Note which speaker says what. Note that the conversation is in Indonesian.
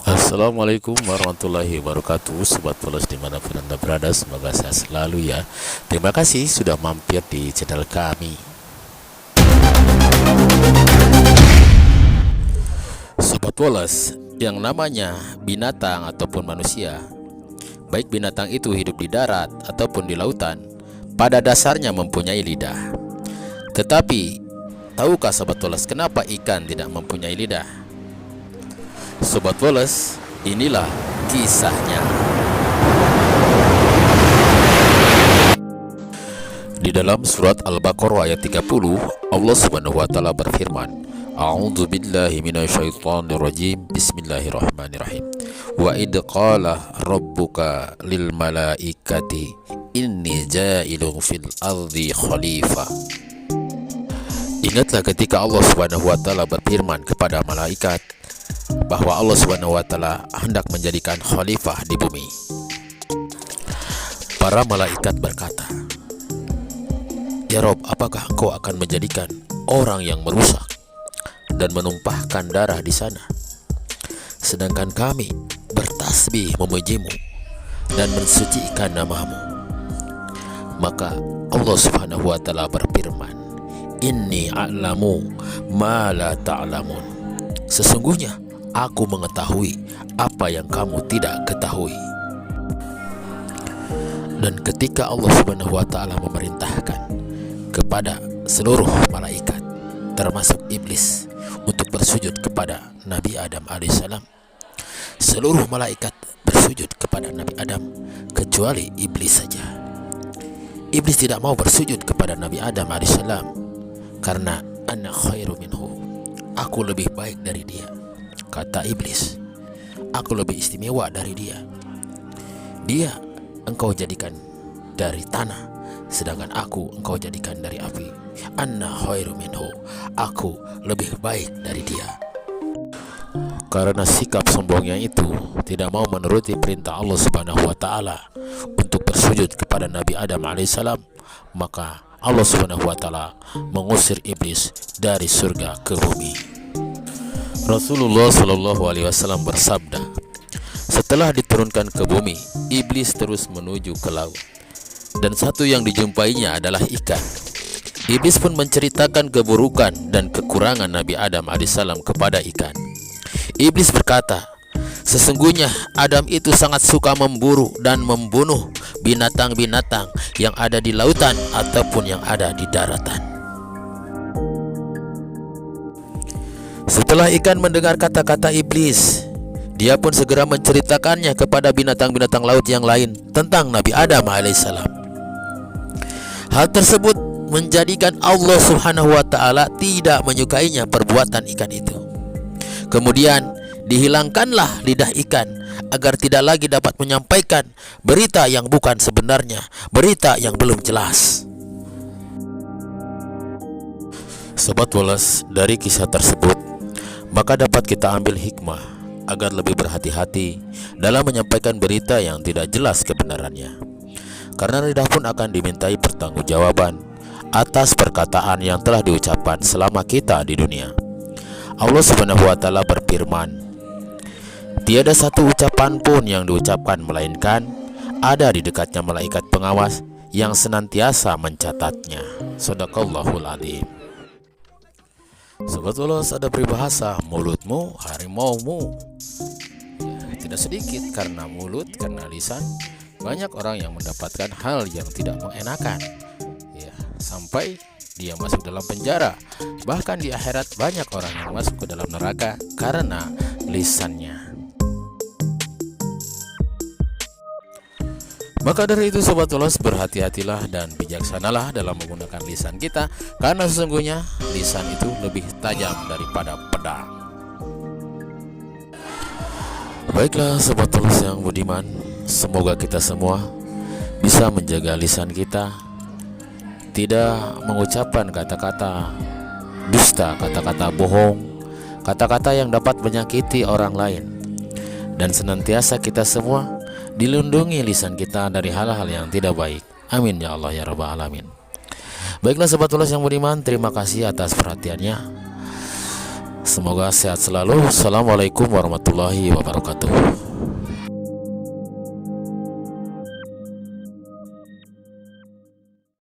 Speaker 1: Assalamualaikum warahmatullahi wabarakatuh. Sobat Polos dimanapun Anda berada, semoga sehat selalu ya. Terima kasih sudah mampir di channel kami. Sobat Polos, yang namanya binatang ataupun manusia, baik binatang itu hidup di darat ataupun di lautan, pada dasarnya mempunyai lidah. Tetapi tahukah Sobat Polos kenapa ikan tidak mempunyai lidah? Sobat Polos, inilah kisahnya. Di dalam surat Al-Baqarah ayat 30, Allah Subhanahu wa taala berfirman, A'udzu billahi minasyaitonir rajim. Bismillahirrahmanirrahim. Wa id qala rabbuka lil malaikati inni ja'ilun fil ardi khalifah. Ingatlah ketika Allah Subhanahu wa taala berfirman kepada malaikat bahwa Allah Subhanahu wa taala hendak menjadikan khalifah di bumi. Para malaikat berkata, "Ya Rob, apakah engkau akan menjadikan orang yang merusak dan menumpahkan darah di sana? Sedangkan kami bertasbih memujimu dan mensucikan namamu." Maka Allah Subhanahu wa taala berfirman, "Inni a'lamu ma la ta'lamun." Sesungguhnya aku mengetahui apa yang kamu tidak ketahui. Dan ketika Allah Subhanahu wa taala memerintahkan kepada seluruh malaikat termasuk iblis untuk bersujud kepada Nabi Adam alaihissalam, seluruh malaikat bersujud kepada Nabi Adam kecuali iblis saja. Iblis tidak mau bersujud kepada Nabi Adam alaihissalam karena ana khairu minhu, aku lebih baik dari dia. Kata iblis, aku lebih istimewa dari dia. Dia engkau jadikan dari tanah, sedangkan aku engkau jadikan dari api. Anna khairu minhu, aku lebih baik dari dia. Karena sikap sombongnya itu tidak mau menuruti perintah Allah Subhanahu wa taala untuk bersujud kepada Nabi Adam alaihissalam, maka Allah Subhanahu wa taala mengusir iblis dari surga ke bumi. Rasulullah Shallallahu alaihi wasallam bersabda, setelah diturunkan ke bumi, iblis terus menuju ke laut, dan satu yang dijumpainya adalah ikan. Iblis pun menceritakan keburukan dan kekurangan Nabi Adam alaihissalam kepada ikan. Iblis berkata, sesungguhnya Adam itu sangat suka memburu dan membunuh binatang-binatang yang ada di lautan ataupun yang ada di daratan. Setelah ikan mendengar kata-kata iblis, dia pun segera menceritakannya kepada binatang-binatang laut yang lain tentang Nabi Adam alaihissalam. Hal tersebut menjadikan Allah Subhanahu wa taala tidak menyukainya perbuatan ikan itu. Kemudian dihilangkanlah lidah ikan agar tidak lagi dapat menyampaikan berita yang bukan sebenarnya, berita yang belum jelas. Sobat Polos, dari kisah tersebut maka dapat kita ambil hikmah agar lebih berhati-hati dalam menyampaikan berita yang tidak jelas kebenarannya. Karena lidah pun akan dimintai pertanggungjawaban atas perkataan yang telah diucapkan selama kita di dunia. Allah Subhanahu wa taala berfirman, tiada satu ucapan pun yang diucapkan melainkan ada di dekatnya malaikat pengawas yang senantiasa mencatatnya. Shadaqallahul adzim. Sobat Polos, ada peribahasa, mulutmu harimaumu. Ya, tidak sedikit karena mulut, karena lisan, banyak orang yang mendapatkan hal yang tidak mengenakan, ya, sampai dia masuk dalam penjara. Bahkan di akhirat banyak orang yang masuk ke dalam neraka karena lisannya. Maka dari itu Sobat Polos, berhati-hatilah dan bijaksanalah dalam menggunakan lisan kita, karena sesungguhnya lisan itu lebih tajam daripada pedang. Baiklah Sobat Polos yang budiman, semoga kita semua bisa menjaga lisan kita, tidak mengucapkan kata-kata dusta, kata-kata bohong, kata-kata yang dapat menyakiti orang lain, dan senantiasa kita semua dilindungi lisan kita dari hal-hal yang tidak baik. Amin ya Allah ya Rabbal Alamin. Baiklah Sobat Polos yang budiman, terima kasih atas perhatiannya. Semoga sehat selalu. Assalamualaikum warahmatullahi wabarakatuh.